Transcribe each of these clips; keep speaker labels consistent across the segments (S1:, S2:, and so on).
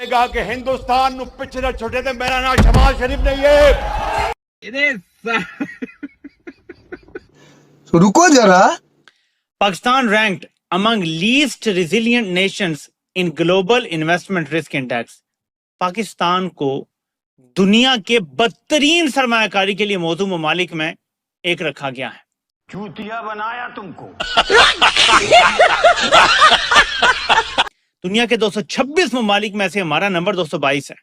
S1: کہا کہ ہندوستان نو پچھڑے چھوٹے تھے میرا نام شہباز شریف نہیں ہے.
S2: رکو ذرا.
S3: Pakistan ranked among least resilient nations in global investment risk index. Pakistan کو دنیا کے بدترین سرمایہ کاری کے لیے موزوں ممالک میں ایک رکھا گیا ہے.
S1: چوتیا بنایا تم کو.
S3: دنیا کے 226 ممالک میں سے ہمارا نمبر 222 ہے.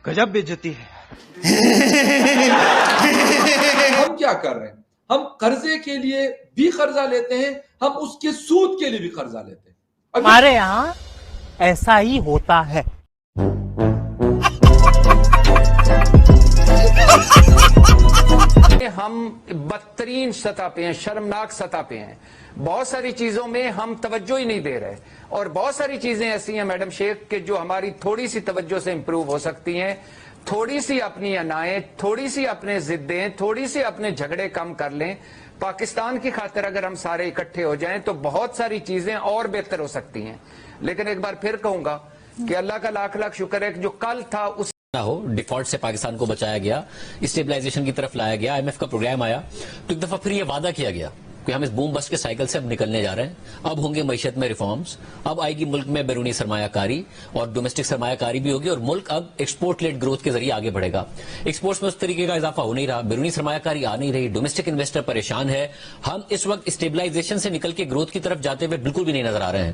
S4: گجب بےعزتی ہے.
S5: ہم کیا کر رہے ہیں؟ ہم قرضے کے لیے بھی قرضہ لیتے ہیں, ہم اس کے سود کے لیے بھی قرضہ لیتے ہیں.
S6: ہمارے یہاں ایسا ہی ہوتا ہے.
S7: ہم بدترین سطح پہ ہیں, شرمناک سطح پہ ہیں. بہت ساری چیزوں میں ہم توجہ ہی نہیں دے رہے, اور بہت ساری چیزیں ایسی ہیں میڈم شیخ کہ جو ہماری تھوڑی سی توجہ سے امپروو ہو سکتی ہیں. تھوڑی سی اپنی انائیں, تھوڑی سی اپنے ضدیں, تھوڑی سی اپنے جھگڑے کم کر لیں. پاکستان کی خاطر اگر ہم سارے اکٹھے ہو جائیں تو بہت ساری چیزیں اور بہتر ہو سکتی ہیں. لیکن ایک بار پھر کہوں گا کہ اللہ کا لاکھ لاکھ شکر ہے کہ جو کل تھا اس
S8: نہ ہو. ڈیفالٹ سے پاکستان کو بچایا گیا, اسٹیبلائزیشن کی طرف لایا گیا, IMF کا پروگرام آیا تو ایک دفعہ پھر یہ وعدہ کیا گیا کہ ہم اس بوم بسٹ کے سائیکل سے اب نکلنے جا رہے ہیں. اب ہوں گے معیشت میں ریفارمز, اب آئے گی ملک میں بیرونی سرمایہ کاری اور ڈومیسٹک سرمایہ کاری بھی ہوگی, اور ملک اب ایکسپورٹ لیڈ گروتھ کے ذریعے آگے بڑھے گا. ایکسپورٹس میں اس طریقے کا اضافہ ہو نہیں رہا, بیرونی سرمایہ کاری آ نہیں رہی, ڈومیسٹک انویسٹر پریشان ہے. ہم اس وقت اسٹیبلائزیشن سے نکل کے گروتھ کی طرف جاتے ہوئے بالکل بھی نہیں نظر آ رہے ہیں.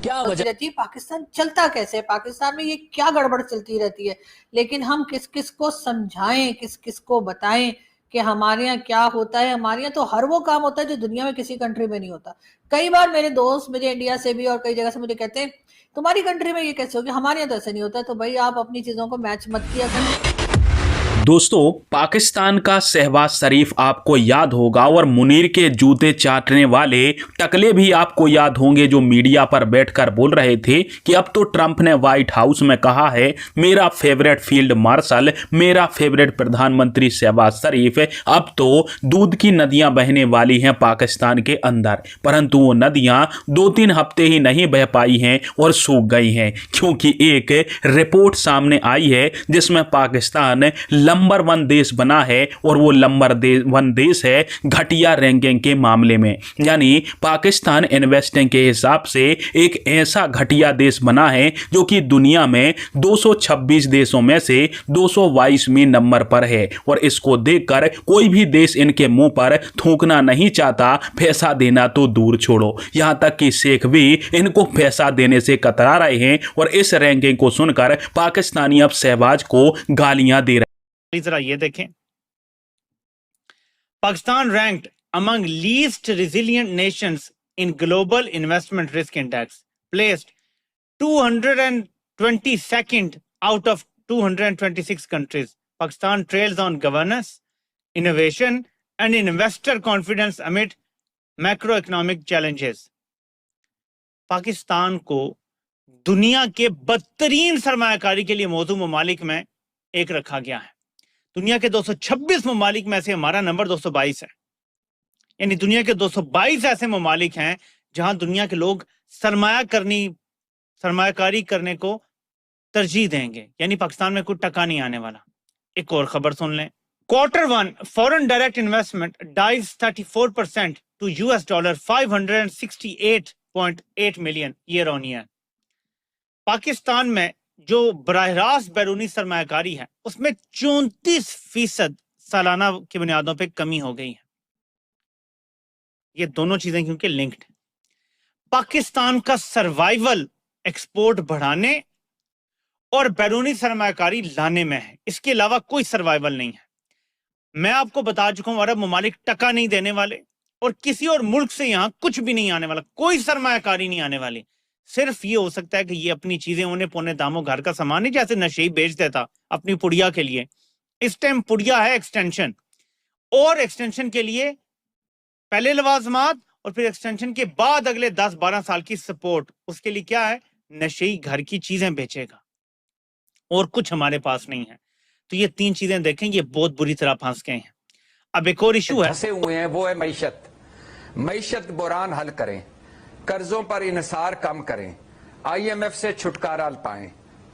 S8: کیا وجہ
S9: رہتی ہے پاکستان چلتا کیسے؟ پاکستان میں یہ کیا گڑبڑ چلتی رہتی ہے؟ لیکن ہم کس کس کو سمجھائیں, کس کس کو بتائیں کہ ہمارے یہاں کیا ہوتا ہے. ہمارے یہاں تو ہر وہ کام ہوتا ہے جو دنیا میں کسی کنٹری میں نہیں ہوتا. کئی بار میرے دوست مجھے انڈیا سے بھی اور کئی جگہ سے مجھے کہتے ہیں تمہاری کنٹری میں یہ کیسے ہوگی, ہمارے یہاں تو ایسے نہیں ہوتا. تو بھائی آپ اپنی چیزوں کو میچ مت کیا کریں.
S10: دوستو, پاکستان کا شہباز شریف آپ کو یاد ہوگا, اور منیر کے جوتے چاٹنے والے ٹکلے بھی آپ کو یاد ہوں گے جو میڈیا پر بیٹھ کر بول رہے تھے کہ اب تو ٹرمپ نے وائٹ ہاؤس میں کہا ہے میرا فیوریٹ فیلڈ مارشل, میرا فیوریٹ پردھان منتری شہباز شریف. اب تو دودھ کی ندیاں بہنے والی ہیں پاکستان کے اندر, پرنتو وہ ندیاں 2-3 ہفتے ہی نہیں بہ پائی ہیں اور سوکھ گئی ہیں, کیونکہ ایک رپورٹ سامنے آئی ہے جس میں پاکستان نمبر 1 دیش بنا ہے, اور وہ نمبر 1 دیش ہے گھٹیا رینکنگ کے معاملے میں. یعنی پاکستان انویسٹنگ کے حساب سے ایک ایسا گھٹیا دیش بنا ہے جو کہ دنیا میں 226 دیشوں میں سے 222ویں نمبر پر ہے, اور اس کو دیکھ کر کوئی بھی دیش ان کے منہ پر تھوکنا نہیں چاہتا, پیسہ دینا تو دور چھوڑو, یہاں تک کہ شیخ بھی ان کو پیسہ دینے سے کترا رہے ہیں. اور اس رینکنگ کو سن کر پاکستانی اب شہباز کو گالیاں دے رہے ہیں.
S3: ذرا یہ دیکھیں, Pakistan ranked among least resilient nations in global investment risk index, placed 222nd out of 226 countries. Pakistan trails on governance, innovation and investor confidence amid macroeconomic challenges. Pakistan کو دنیا کے بدترین سرمایہ کاری کے لیے موزوں ممالک میں ایک رکھا گیا ہے. دنیا کے 226 ممالک میں سے ہمارا نمبر 222 ہے. یعنی دنیا کے 222 ایسے ممالک ہیں جہاں دنیا کے لوگ سرمایہ کاری کرنے کو ترجیح دیں گے. یعنی پاکستان میں کوئی ٹکا نہیں آنے والا. ایک اور خبر سن لیں. Q1 foreign direct investment dives 34% to $568.8 million year on year. Pakistan میں جو براہ راست بیرونی سرمایہ کاری ہے اس میں 34% سالانہ کی بنیادوں پہ کمی ہو گئی ہے. یہ دونوں چیزیں کیونکہ لنکڈ ہیں. پاکستان کا سروائیول ایکسپورٹ بڑھانے اور بیرونی سرمایہ کاری لانے میں ہے, اس کے علاوہ کوئی سروائیول نہیں ہے. میں آپ کو بتا چکا ہوں عرب ممالک ٹکا نہیں دینے والے, اور کسی اور ملک سے یہاں کچھ بھی نہیں آنے والا, کوئی سرمایہ کاری نہیں آنے والی. صرف یہ ہو سکتا ہے کہ یہ اپنی چیزیں انہیں پونے داموں گھر کا سامان نہیں جیسے نشئی بیچ دیتا اپنی پڑیا کے لیے. اس ٹائم پڑیا ہے ایکسٹینشن, اور ایکسٹینشن کے لیے پہلے لوازمات اور پھر ایکسٹینشن کے بعد اگلے 10-12 سال کی سپورٹ. اس کے لیے کیا ہے, نشئی گھر کی چیزیں بیچے گا, اور کچھ ہمارے پاس نہیں ہے. تو یہ 3 چیزیں دیکھیں, یہ بہت بری طرح پھنس گئے ہیں. اب ایک اور ایشو ہے,
S7: پھنسے ہوئے ہیں, وہ ہے معیشت بحران حل کریں, قرضوں پر انحصار کم کریں, IMF سے چھٹکارا پائیں,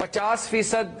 S7: 50%